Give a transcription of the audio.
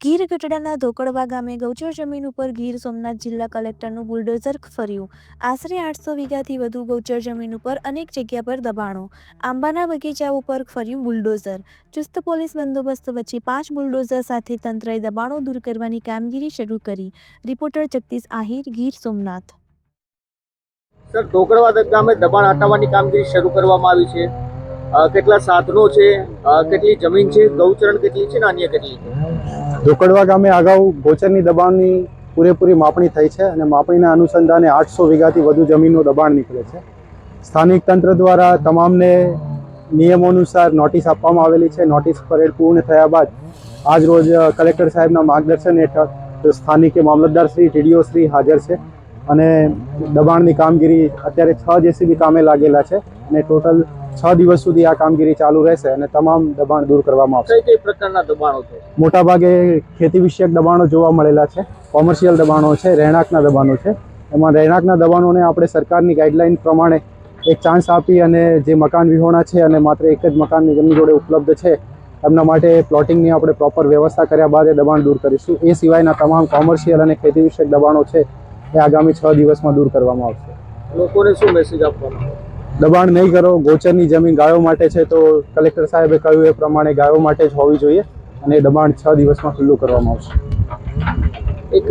ગીર ગઢડાના ધોકડવા ગામે ગૌચર જમીન ઉપર ગીર સોમનાથ જિલ્લા કલેક્ટરનું બુલડોઝર ફર્યું। આશરે 800 વીઘાથી વધુ ગૌચર જમીન ઉપર અનેક જગ્યા પર દબાણો। આંબાના બગીચા ઉપર ફર્યું બુલડોઝર। ચુસ્ત પોલીસ બંદોબસ્ત વચ્ચે 5 બુલડોઝર સાથે તંત્રએ દબાણો દૂર કરવાની કામગીરી શરૂ કરી। રિપોર્ટર જગદીશ આહિર, ગીર સોમનાથ। સર, ધોકડવા ગામે દબાણ હટાવવાની કામગીરી શરૂ કરવામાં આવી છે। કેટલા સાધનો છે, કેટલી જમીન છે, ગૌચરણ કેટલી છે ને અન્ય કેટલી છે? ધોકડવા ગામે અગાઉ ગૌચરની દબાણની પૂરેપૂરી માપણી થઈ છે અને માપણીના અનુસંધાને 800 વીઘાથી વધુ જમીનનું દબાણ નીકળે છે। સ્થાનિક તંત્ર દ્વારા તમામને નિયમો અનુસાર નોટિસ આપવામાં આવેલી છે। નોટિસ પરેડ પૂર્ણ થયા બાદ આજ રોજ કલેક્ટર સાહેબના માર્ગદર્શન હેઠળ સ્થાનિક મામલતદાર શ્રી, ટીડીઓ શ્રી હાજર છે અને દબાણની કામગીરી અત્યારે 6 જેસીબી કામે લાગેલા છે અને ટોટલ 6 દિવસ સુધી આ કામગીરી ચાલુ રહેશે અને તમામ દબાણ દૂર કરવામાં આવશે। કઈ પ્રકારના દબાણો છે? મોટાભાગે ખેતી વિષયક દબાણો જોવા મળેલા છે, કોમર્શિયલ દબાણો છે, રહેણાંકના દબાણો છે। એમાં રહેણાંકના દબાણોને આપણે સરકારની ગાઈડલાઇન પ્રમાણે એક ચાન્સ આપી અને જે મકાન વિહોણા છે અને માત્ર એક જ મકાનની જેમની જોડે ઉપલબ્ધ છે એમના માટે પ્લોટિંગની આપણે પ્રોપર વ્યવસ્થા કર્યા બાદ એ દબાણ દૂર કરીશું। એ સિવાયના તમામ કોમર્શિયલ અને ખેતી વિષયક દબાણો છે એ આગામી 6 દિવસમાં દૂર કરવામાં આવશે। લોકોને શું મેસેજ આપવાનો? દબાણ નહીં કરો। ગૌચરની જમીન ગાયો માટે છે તો કલેક્ટર સાહેબે કહ્યું એ પ્રમાણે ગાયો માટે જ હોવી જોઈએ અને દબાણ 6 દિવસમાં ખુલ્લું કરવામાં આવશે। એક